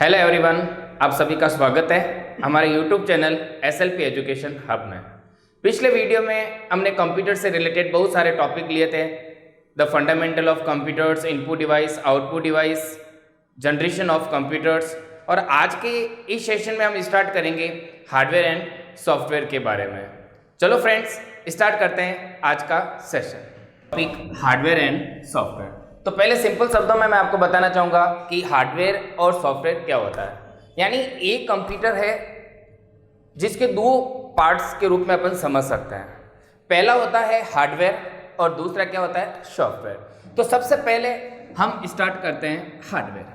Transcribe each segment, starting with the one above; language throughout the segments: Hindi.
हेलो एवरीवन, आप सभी का स्वागत है हमारे YouTube channel SLP education hub में। पिछले वीडियो में हमने कंप्यूटर से रिलेटेड बहुत सारे टॉपिक लिए थे। The fundamental of computers, input device, output device, generation of computers. और आज के इस सेशन में हम स्टार्ट करेंगे हार्डवेयर एंड सॉफ्टवेयर के बारे में। चलो फ्रेंड्स, स्टार्ट करते हैं आज का session. Topic hardware and software. तो पहले सिंपल शब्दों में मैं आपको बताना चाहूँगा कि हार्डवेयर और सॉफ्टवेयर क्या होता है। यानी एक कंप्यूटर है जिसके दो पार्ट्स के रूप में अपन समझ सकते हैं। पहला होता है हार्डवेयर और दूसरा क्या होता है, सॉफ्टवेयर। तो सबसे पहले हम स्टार्ट करते हैं हार्डवेयर।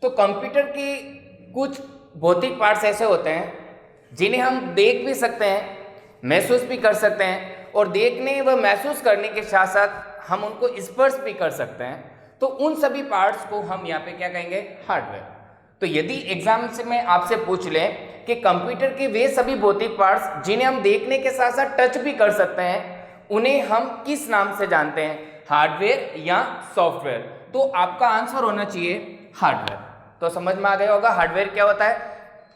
तो कंप्यूटर की कुछ भौतिक पार्ट्स ऐसे होते हैं जिन्हें हम देख भी सकते हैं, महसूस भी कर सकते हैं, और देखने व महसूस करने के साथ साथ हम उनको स्पर्श भी कर सकते हैं। तो उन सभी पार्ट्स को हम यहाँ पे क्या कहेंगे, हार्डवेयर। तो यदि एग्जाम से मैं आपसे पूछ लें कि कंप्यूटर के वे सभी भौतिक पार्ट्स जिन्हें हम देखने के साथ साथ टच भी कर सकते हैं, उन्हें हम किस नाम से जानते हैं, हार्डवेयर या सॉफ्टवेयर? तो आपका आंसर होना चाहिए हार्डवेयर। तो समझ में आ गया होगा हार्डवेयर क्या होता है।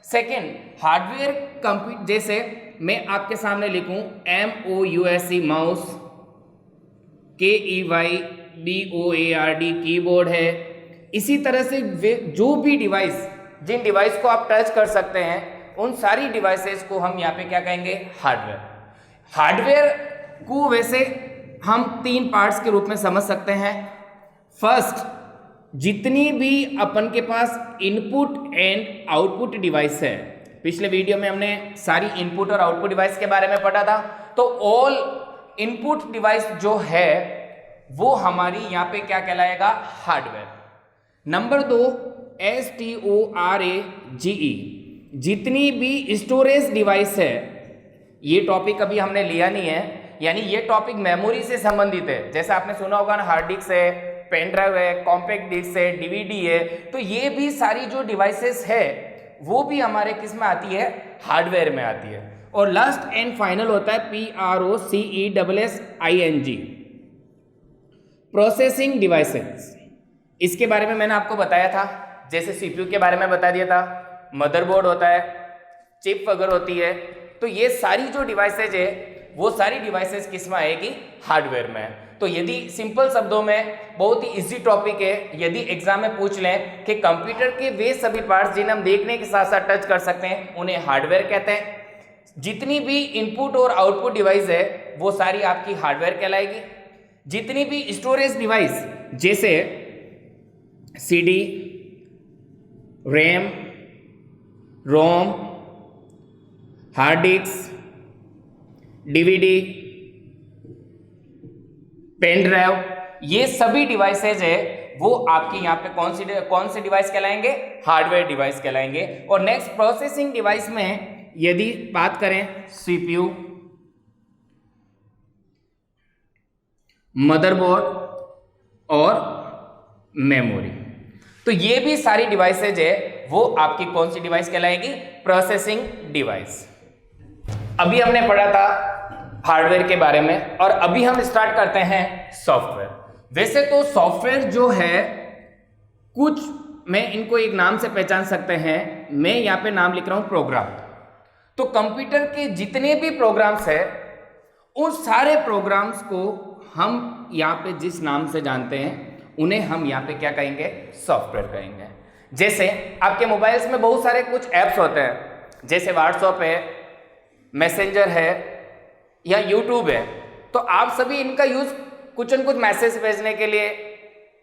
सेकेंड, हार्डवेयर कंप्यूटर, जैसे मैं आपके सामने लिखूं MOUSE माउस, KEYBOARD कीबोर्ड है। इसी तरह से जो भी डिवाइस, जिन डिवाइस को आप टच कर सकते हैं, उन सारी डिवाइसेस को हम यहाँ पे क्या कहेंगे, हार्डवेयर। हार्डवेयर को वैसे हम तीन पार्ट्स के रूप में समझ सकते हैं। फर्स्ट, जितनी भी अपन के पास इनपुट एंड आउटपुट डिवाइस है, पिछले वीडियो में हमने सारी इनपुट और आउटपुट डिवाइस के बारे में पढ़ा था। तो ऑल इनपुट डिवाइस जो है वो हमारी यहाँ पे क्या कहलाएगा, हार्डवेयर। नंबर 2, STORAGE, जितनी भी स्टोरेज डिवाइस है। ये टॉपिक अभी हमने लिया नहीं है, यानी ये टॉपिक मेमोरी से संबंधित है। जैसे आपने सुना होगा ना, हार्ड डिस्क है, पेन ड्राइव है, कॉम्पैक्ट डिस्क है, DVD है। तो ये भी सारी जो डिवाइसेस है वो भी हमारे किस में आती है, हार्डवेयर में आती है। और लास्ट एंड फाइनल होता है PROCESSING, प्रोसेसिंग डिवाइसेस। इसके बारे में मैंने आपको बताया था, जैसे CPU के बारे में बता दिया था, मदरबोर्ड होता है, चिप वगैरह होती है। तो ये सारी जो डिवाइसेज है वो सारी डिवाइसेस किस में आएगी, हार्डवेयर में। तो यदि सिंपल शब्दों में, बहुत ही इजी टॉपिक है, यदि एग्जाम में पूछ लें कि कंप्यूटर के वे सभी पार्ट्स जिन्हें हम देखने के साथ साथ टच कर सकते हैं, उन्हें हार्डवेयर कहते हैं। जितनी भी इनपुट और आउटपुट डिवाइस है वो सारी आपकी हार्डवेयर कहलाएगी। जितनी भी स्टोरेज डिवाइस, जैसे CD, RAM, ROM, hard disk, DVD, pen drive, ये सभी डिवाइसेज है वो आपकी यहाँ पे कौन सी डिवाइस कहलाएंगे, हार्डवेयर डिवाइस कहलाएंगे। और नेक्स्ट, प्रोसेसिंग डिवाइस में यदि बात करें, CPU, मदरबोर्ड और मेमोरी। तो ये भी सारी डिवाइसेज है वो आपकी कौन सी डिवाइस कहलाएगी, प्रोसेसिंग डिवाइस। अभी हमने पढ़ा था हार्डवेयर के बारे में, और अभी हम स्टार्ट करते हैं सॉफ्टवेयर। वैसे तो सॉफ्टवेयर जो है, कुछ मैं इनको एक नाम से पहचान सकते हैं। मैं यहाँ पे नाम लिख रहा हूं प्रोग्राम। तो कंप्यूटर के जितने भी प्रोग्राम्स है, उन सारे प्रोग्राम्स को हम यहाँ पे जिस नाम से जानते हैं, उन्हें हम यहाँ पे क्या कहेंगे, सॉफ्टवेयर कहेंगे। जैसे आपके मोबाइल्स में बहुत सारे कुछ ऐप्स होते हैं, जैसे व्हाट्सएप है, मैसेंजर है या यूट्यूब है। तो आप सभी इनका यूज कुछ न कुछ मैसेज भेजने के लिए,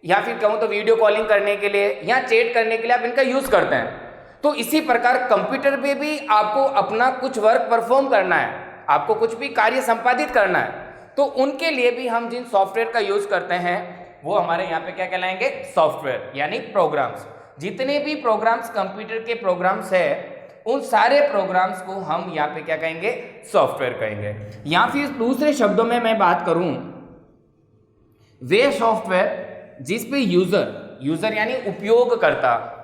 या फिर कहूँ तो वीडियो कॉलिंग करने के लिए या चैट करने के लिए आप इनका यूज करते हैं। तो इसी प्रकार कंप्यूटर पे भी आपको अपना कुछ वर्क परफॉर्म करना है, आपको कुछ भी कार्य संपादित करना है, तो उनके लिए भी हम जिन सॉफ्टवेयर का यूज करते हैं वो हमारे यहाँ पे क्या कहलाएंगे, सॉफ्टवेयर, यानी प्रोग्राम्स। जितने भी प्रोग्राम्स कंप्यूटर के प्रोग्राम्स है, उन सारे प्रोग्राम्स को हम यहाँ पे क्या कहेंगे, सॉफ्टवेयर कहेंगे। या फिर दूसरे शब्दों में मैं बात करूं, वे सॉफ्टवेयर जिस पे यूजर यानी उपयोगकर्ता,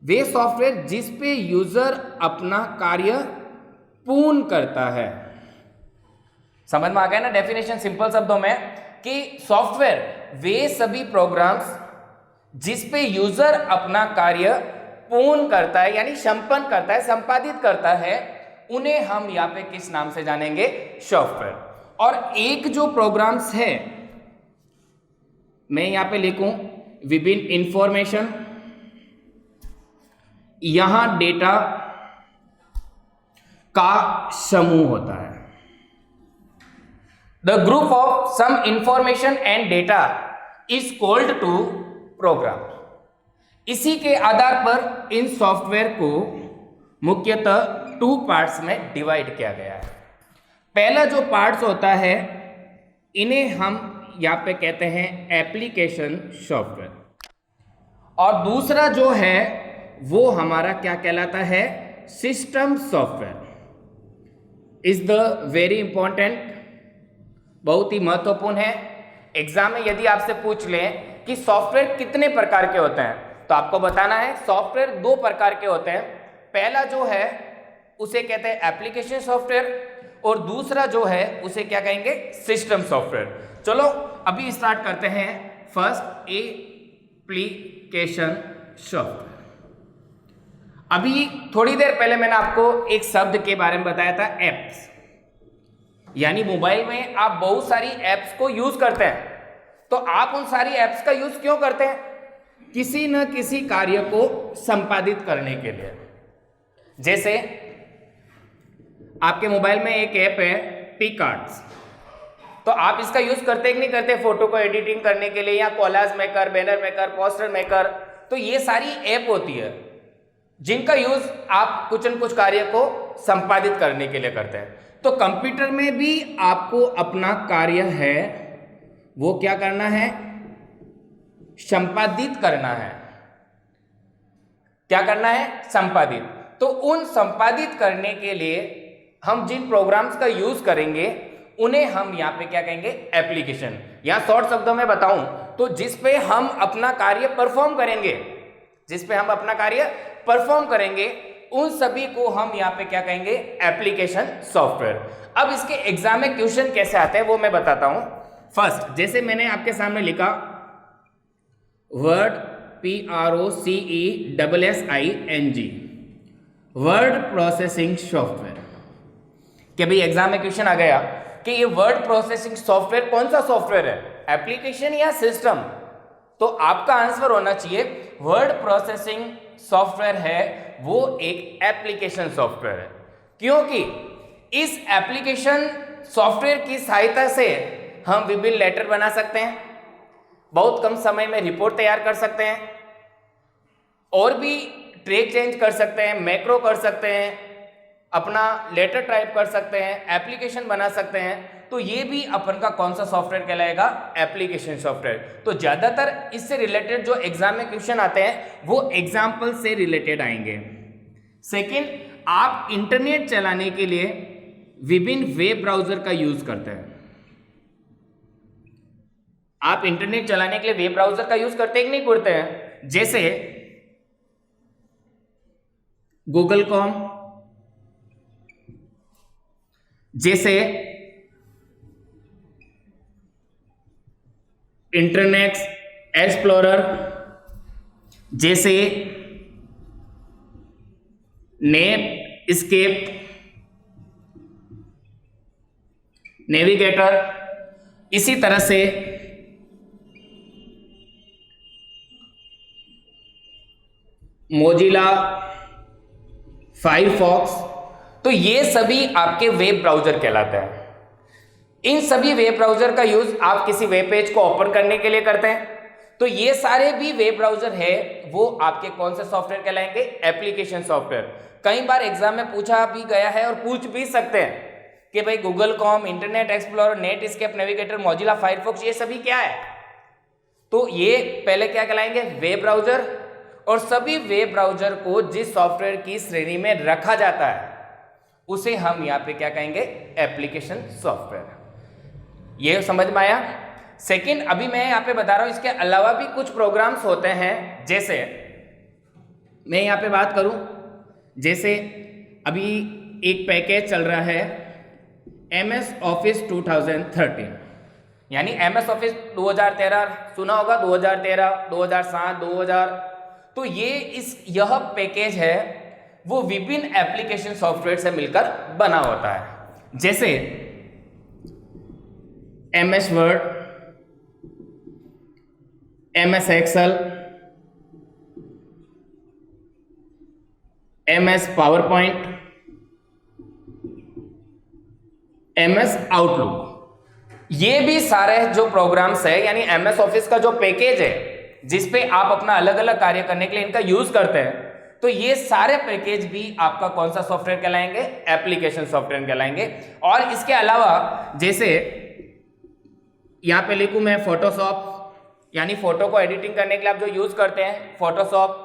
वे सॉफ्टवेयर जिस पे यूजर अपना कार्य पूर्ण करता है। समझ में आ गया ना डेफिनेशन सिंपल शब्दों में, कि सॉफ्टवेयर वे सभी प्रोग्राम्स जिस पे यूजर अपना कार्य पूर्ण करता है यानी संपन्न करता है, संपादित करता है, उन्हें हम यहाँ पे किस नाम से जानेंगे? सॉफ्टवेयर। और एक जो प्रोग्राम्स है, मैं यहाँ पे लिखूं विभिन्न इंफॉर्मेशन, यहां डेटा का समूह होता है। The group of some information and data is called to program. इसी के आधार पर इन सॉफ्टवेयर को मुख्यतः 2 पार्ट्स में डिवाइड किया गया है। पहला जो पार्ट्स होता है, इन्हें हम यहाँ पे कहते हैं एप्लीकेशन सॉफ्टवेयर, और दूसरा जो है वो हमारा क्या कहलाता है? System software. Is the very important, बहुत ही महत्वपूर्ण है। एग्जाम में यदि आपसे पूछ लें कि सॉफ्टवेयर कितने प्रकार के होते हैं, तो आपको बताना है सॉफ्टवेयर 2 प्रकार के होते हैं। पहला जो है उसे कहते हैं एप्लीकेशन सॉफ्टवेयर, और दूसरा जो है उसे क्या कहेंगे? System software. चलो अभी स्टार्ट करते हैं। First, application software. अभी थोड़ी देर पहले मैंने आपको एक शब्द के बारे में बताया था, एप्स। यानी मोबाइल में आप बहुत सारी एप्स को यूज करते हैं। तो आप उन सारी एप्स का यूज क्यों करते हैं? किसी न किसी कार्य को संपादित करने के लिए। जैसे आपके मोबाइल में एक ऐप है पिकआर्ट्स, तो आप इसका यूज करते कि नहीं करते? फोटो को एडिटिंग करने के लिए, या collage maker, banner maker, poster maker. तो ये सारी ऐप होती है जिनका यूज आप कुछ न कुछ कार्य को संपादित करने के लिए करते हैं। तो कंप्यूटर में भी आपको अपना कार्य है वो क्या करना है? संपादित करना है। क्या करना है? संपादित। तो उन संपादित करने के लिए हम जिन प्रोग्राम्स का यूज करेंगे उन्हें हम यहाँ पे क्या कहेंगे? एप्लीकेशन। या शॉर्ट शब्दों में बताऊं तो जिस पे हम अपना कार्य परफॉर्म करेंगे, उन सभी को हम यहाँ पे क्या कहेंगे? Application software. अब इसके एग्जाम में क्वेश्चन कैसे आते हैं वो मैं बताता हूं। फर्स्ट, जैसे मैंने आपके सामने लिखा word, PROCESSING, word processing software. कि भाई एग्जाम में क्वेश्चन आ गया कि ये वर्ड प्रोसेसिंग सॉफ्टवेयर कौन सा सॉफ्टवेयर है, एप्लीकेशन या सिस्टम? तो आपका आंसर होना चाहिए वर्ड प्रोसेसिंग सॉफ्टवेयर है वो एक एप्लीकेशन सॉफ्टवेयर है। क्योंकि इस एप्लीकेशन सॉफ्टवेयर की सहायता से हम विभिन्न लेटर बना सकते हैं, बहुत कम समय में रिपोर्ट तैयार कर सकते हैं, और भी ट्रैक चेंज कर सकते हैं, मैक्रो कर सकते हैं, अपना लेटर टाइप कर सकते हैं, एप्लीकेशन बना सकते हैं। तो ये भी अपन का कौन सा सॉफ्टवेयर कहलाएगा? Application software. तो ज्यादातर इससे रिलेटेड जो एग्जाम में क्वेश्चन आते हैं वो एग्जाम्पल से रिलेटेड आएंगे। सेकंड, आप इंटरनेट चलाने के लिए विभिन्न वेब ब्राउजर का यूज करते हैं। आप इंटरनेट चलाने के लिए वेब ब्राउजर का यूज करते हैं कि नहीं करते हैं? जैसे गूगल कॉम, जैसे इंटरनेट एक्सप्लोरर, जैसे नेट स्केप, नेविगेटर। इसी तरह से मोजिला, फायरफॉक्स। तो ये सभी आपके वेब ब्राउजर कहलाते हैं। इन सभी वेब ब्राउजर का यूज आप किसी वेब पेज को ओपन करने के लिए करते हैं। तो ये सारे भी वेब ब्राउजर है वो आपके कौन से सॉफ्टवेयर कहलाएंगे? Application software. कई बार एग्जाम में पूछा भी गया है और पूछ भी सकते हैं कि भाई Google com, Internet Explorer, Netscape, Navigator, Mozilla, Firefox, ये सभी क्या है? तो ये पहले क्या कहलाएंगे? Web browser. और सभी वेब ब्राउजर को जिस सॉफ्टवेयर की श्रेणी में रखा जाता है उसे हम यहाँ पे क्या कहेंगे? Application software. ये समझ में आया? सेकंड, अभी मैं यहाँ पे बता रहा हूं इसके अलावा भी कुछ प्रोग्राम्स होते हैं। जैसे मैं यहाँ पे बात करूं, जैसे अभी एक पैकेज चल रहा है MS ऑफिस 2013, यानी MS ऑफिस 2013 सुना होगा, 2013, 2007, 2000, तो यह पैकेज है वो विभिन्न एप्लीकेशन सॉफ्टवेयर से मिलकर बना होता है, जैसे MS Word, MS Excel, MS PowerPoint, MS Outlook. ये भी सारे जो प्रोग्राम्स है यानी MS ऑफिस का जो पैकेज है जिसपे आप अपना अलग अलग कार्य करने के लिए इनका यूज करते हैं, तो ये सारे पैकेज भी आपका कौन सा सॉफ्टवेयर कहलाएंगे? एप्लीकेशन सॉफ्टवेयर कहलाएंगे। और इसके अलावा जैसे यहां पे लिखूं मैं फोटोशॉप, यानी फोटो को एडिटिंग करने के लिए आप जो यूज करते हैं फोटोशॉप,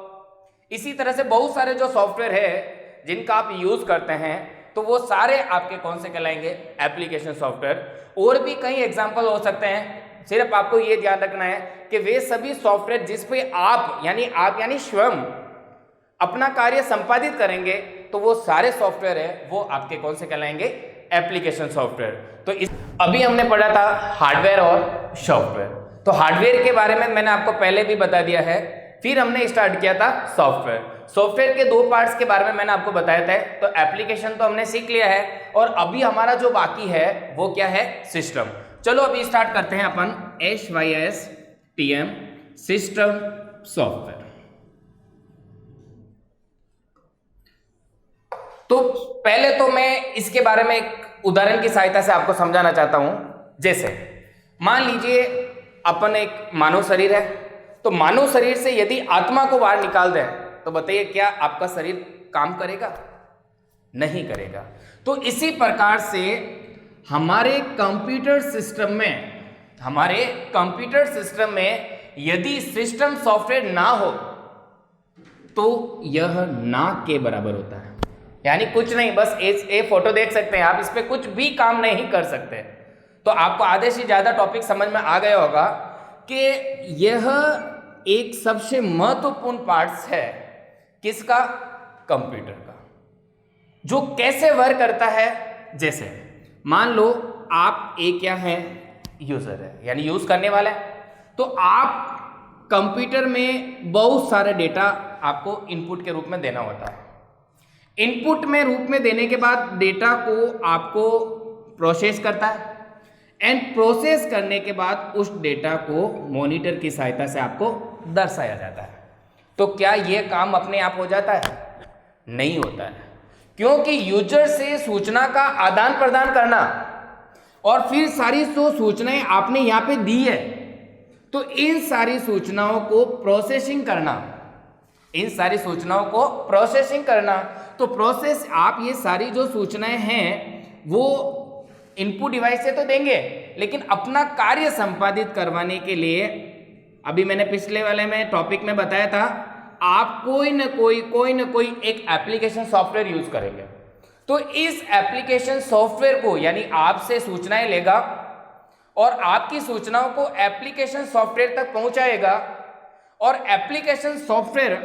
इसी तरह से बहुत सारे जो सॉफ्टवेयर है जिनका आप यूज करते हैं तो वो सारे आपके कौन से कहलाएंगे? Application software. और भी कई एग्जांपल हो सकते हैं, सिर्फ आपको ये ध्यान रखना है कि वे सभी सॉफ्टवेयर जिस पे आप यानी स्वयं अपना कार्य संपादित करेंगे तो वो सारे सॉफ्टवेयर है वो आपके कौन से कहलाएंगे? Application software. तो अभी हमने पढ़ा था हार्डवेयर और सॉफ्टवेयर। तो हार्डवेयर के बारे में मैंने आपको पहले भी बता दिया है, फिर हमने स्टार्ट किया था सॉफ्टवेयर। सॉफ्टवेयर के दो पार्ट्स के बारे में मैंने आपको बताया था। तो एप्लीकेशन तो हमने सीख लिया है और अभी हमारा जो बाकी है वो क्या है? सिस्टम। चलो अभी स्टार्ट करते हैं अपन SYSTM, सिस्टम सॉफ्टवेयर। तो पहले तो मैं इसके बारे में एक उदाहरण की सहायता से आपको समझाना चाहता हूं। जैसे मान लीजिए अपन एक मानव शरीर है, तो मानव शरीर से यदि आत्मा को बाहर निकाल दें तो बताइए क्या आपका शरीर काम करेगा? नहीं करेगा। तो इसी प्रकार से हमारे कंप्यूटर सिस्टम में यदि सिस्टम सॉफ्टवेयर ना हो तो यह ना के बराबर होता है। यानी कुछ नहीं, बस ए फोटो देख सकते हैं आप, इस पे कुछ भी काम नहीं कर सकते। तो आपको आधे से ज्यादा टॉपिक समझ में आ गया होगा कि यह एक सबसे महत्वपूर्ण पार्ट्स है किसका? कंप्यूटर का, जो कैसे वर्क करता है। जैसे मान लो आप एक क्या है? यूजर है, यानी यूज करने वाला है। तो आप कंप्यूटर में बहुत सारे डेटा आपको इनपुट के रूप में देना होता है। इनपुट में रूप में देने के बाद डेटा को आपको प्रोसेस करता है एंड प्रोसेस करने के बाद उस डेटा को मॉनिटर की सहायता से आपको दर्शाया जाता है। तो क्या यह काम अपने आप हो जाता है? नहीं होता है, क्योंकि यूजर से सूचना का आदान प्रदान करना और फिर सारी जो सूचनाएं आपने यहां पे दी है, तो इन सारी सूचनाओं को प्रोसेसिंग करना, तो प्रोसेस आप ये सारी जो सूचनाएं हैं वो इनपुट डिवाइस से तो देंगे, लेकिन अपना कार्य संपादित करवाने के लिए अभी मैंने पिछले वाले में टॉपिक में बताया था, आप कोई न कोई एक एप्लीकेशन सॉफ्टवेयर यूज करेंगे। तो इस एप्लीकेशन सॉफ्टवेयर को यानी आपसे सूचनाएं लेगा और आपकी सूचनाओं को एप्लीकेशन सॉफ्टवेयर तक पहुंचाएगा और एप्लीकेशन सॉफ्टवेयर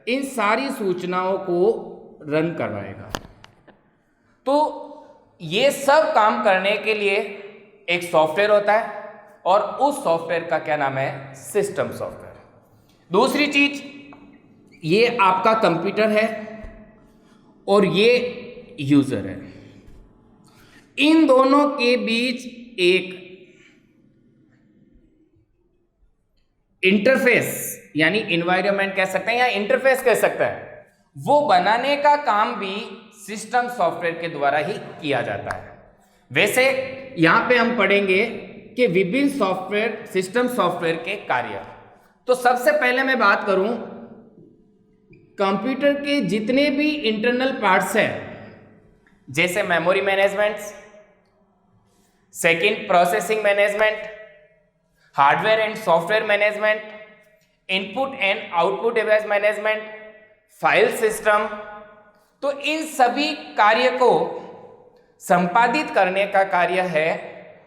इन सारी सूचनाओं को रन करवाएगा। तो ये सब काम करने के लिए एक सॉफ्टवेयर होता है और उस सॉफ्टवेयर का क्या नाम है? System software. दूसरी चीज, ये आपका कंप्यूटर है और ये यूजर है। इन दोनों के बीच एक इंटरफेस यानी एनवायरनमेंट कह सकते हैं या इंटरफेस कह सकते हैं, वो बनाने का काम भी सिस्टम सॉफ्टवेयर के द्वारा ही किया जाता है। वैसे यहां पे हम पढ़ेंगे कि विभिन्न सॉफ्टवेयर, सिस्टम सॉफ्टवेयर के कार्य। तो सबसे पहले मैं बात करूं कंप्यूटर के जितने भी इंटरनल पार्ट्स हैं, जैसे memory management, second processing management, hardware and software management, input and output device management, file system. तो इन सभी कार्य को संपादित करने का कार्य है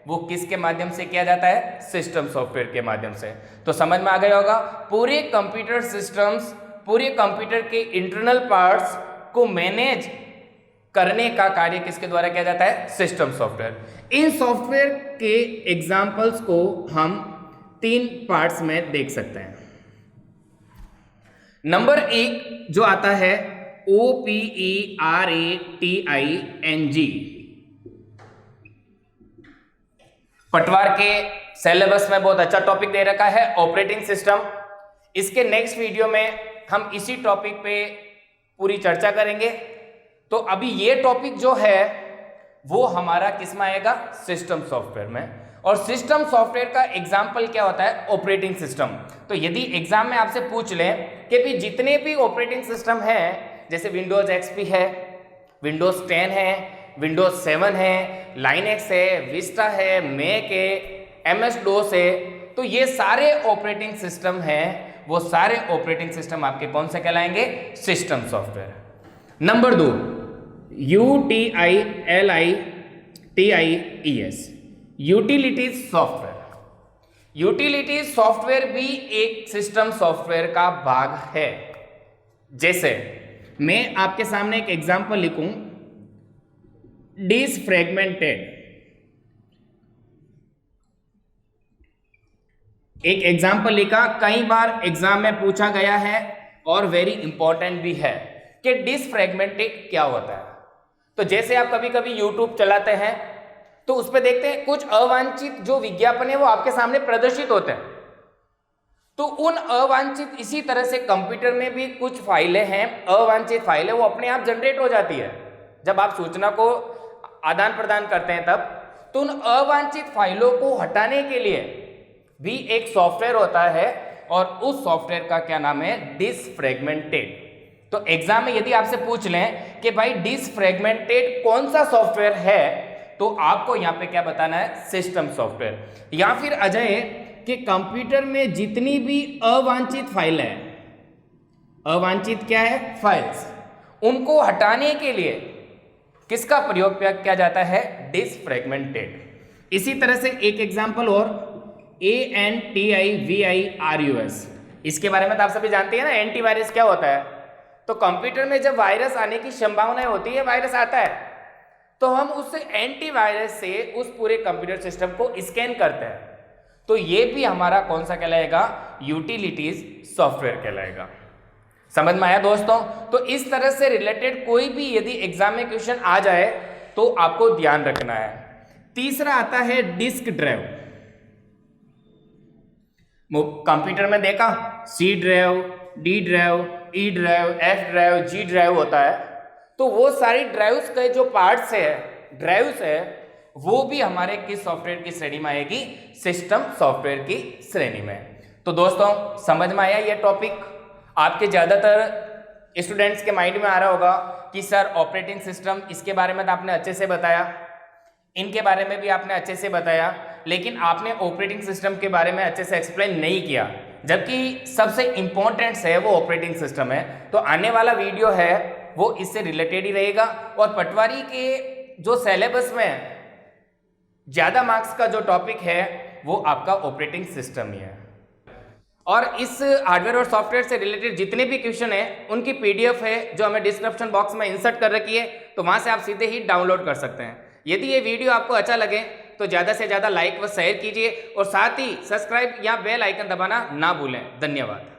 वो किसके माध्यम से किया जाता है? सिस्टम सॉफ्टवेयर के माध्यम से। तो समझ में आ गया होगा, पूरे कंप्यूटर सिस्टम्स, पूरे कंप्यूटर के इंटरनल पार्ट्स को मैनेज करने का कार्य किसके द्वारा किया जाता है? System software. इन सॉफ्टवेयर के एग्जाम्पल्स को हम 3 पार्ट्स में देख सकते हैं। नंबर एक जो आता है OPERATING, पटवार के सिलेबस में बहुत अच्छा टॉपिक दे रखा है ऑपरेटिंग सिस्टम। इसके नेक्स्ट वीडियो में हम इसी टॉपिक पे पूरी चर्चा करेंगे। तो अभी ये टॉपिक जो है वो हमारा किस में आएगा, सिस्टम सॉफ्टवेयर में। और सिस्टम सॉफ्टवेयर का एग्जाम्पल क्या होता है, ऑपरेटिंग सिस्टम। तो यदि एग्जाम में आपसे पूछ लें कि भी जितने भी ऑपरेटिंग सिस्टम हैं, जैसे विंडोज XP है, विंडोज 10 है, विंडोज 7 है, लाइनेक्स है, विस्टा है, मैक है, MS DOS है, तो ये सारे ऑपरेटिंग सिस्टम हैं, वो सारे ऑपरेटिंग सिस्टम आपके कौन से कहलाएंगे, system software. Number 2 UTILITIES, utilities software. Utilities software भी एक सिस्टम सॉफ्टवेयर का भाग है। जैसे मैं आपके सामने एक एग्जांपल लिखूं, डिसफ्रेगमेंटेड, एक एग्जांपल लिखा, कई बार एग्जाम में पूछा गया है और वेरी इंपॉर्टेंट भी है कि डिसफ्रेगमेंटेड क्या होता है। तो जैसे आप कभी कभी यूट्यूब चलाते हैं तो उस पर देखते हैं कुछ अवांछित जो विज्ञापन है वो आपके सामने प्रदर्शित होते हैं। तो उन अवांछित, इसी तरह से कंप्यूटर में भी कुछ फाइलें हैं, अवांछित फाइलें, वो अपने आप जनरेट हो जाती है जब आप सूचना को आदान प्रदान करते हैं तब। तो उन अवांछित फाइलों को हटाने के लिए भी एक सॉफ्टवेयर होता है और उस सॉफ्टवेयर का क्या नाम है, डिसफ्रेगमेंटेड। तो एग्जाम में यदि आपसे पूछ लें कि भाई डिसफ्रेगमेंटेड कौन सा सॉफ्टवेयर है, तो आपको यहां पे क्या बताना है, सिस्टम सॉफ्टवेयर। या फिर अजय कि कंप्यूटर में जितनी भी अवांछित फाइल है, अवांछित क्या है, फाइल्स, उनको हटाने के लिए किसका प्रयोग किया जाता है, डिसफ्रेगमेंटेड। इसी तरह से एक एग्जांपल और, ANTIVIRUS, इसके बारे में तो आप सभी जानते हैं ना, एंटीवायरस क्या होता है। तो कंप्यूटर में जब वायरस आने की संभावना होती है, वायरस आता है, तो हम उस एंटीवायरस से उस पूरे कंप्यूटर सिस्टम को स्कैन करते हैं। तो ये भी हमारा कौन सा कहलाएगा, यूटिलिटीज सॉफ्टवेयर कहलाएगा। समझ में आया दोस्तों। तो इस तरह से रिलेटेड कोई भी यदि एग्जाम में क्वेश्चन आ जाए तो आपको ध्यान रखना है। तीसरा आता है डिस्क ड्राइव। कंप्यूटर में देखा C drive, D drive, E drive, F drive, G drive होता है। तो वो सारी ड्राइव्स के जो पार्ट्स है, ड्राइव्स है, वो भी हमारे किस सॉफ्टवेयर की श्रेणी में आएगी, सिस्टम सॉफ्टवेयर की श्रेणी में। तो दोस्तों समझ में आया ये टॉपिक। आपके ज्यादातर स्टूडेंट्स के माइंड में आ रहा होगा कि सर ऑपरेटिंग सिस्टम, इसके बारे में तो आपने अच्छे से बताया, इनके बारे में भी आपने अच्छे से बताया, लेकिन आपने ऑपरेटिंग सिस्टम के बारे में अच्छे से एक्सप्लेन नहीं किया, जबकि सबसे इंपॉर्टेंट है वो ऑपरेटिंग सिस्टम है। तो आने वाला वीडियो है वो इससे रिलेटेड ही रहेगा। और पटवारी के जो सिलेबस में ज्यादा मार्क्स का जो टॉपिक है वो आपका ऑपरेटिंग सिस्टम ही है। और इस हार्डवेयर और सॉफ्टवेयर से रिलेटेड जितने भी क्वेश्चन है उनकी PDF है जो हमें डिस्क्रिप्शन बॉक्स में इंसर्ट कर रखी है, तो वहां से आप सीधे ही डाउनलोड कर सकते हैं। यदि ये वीडियो आपको अच्छा लगे तो ज़्यादा से ज़्यादा लाइक व शेयर कीजिए और साथ ही सब्सक्राइब या बेल आइकन दबाना ना भूलें। धन्यवाद।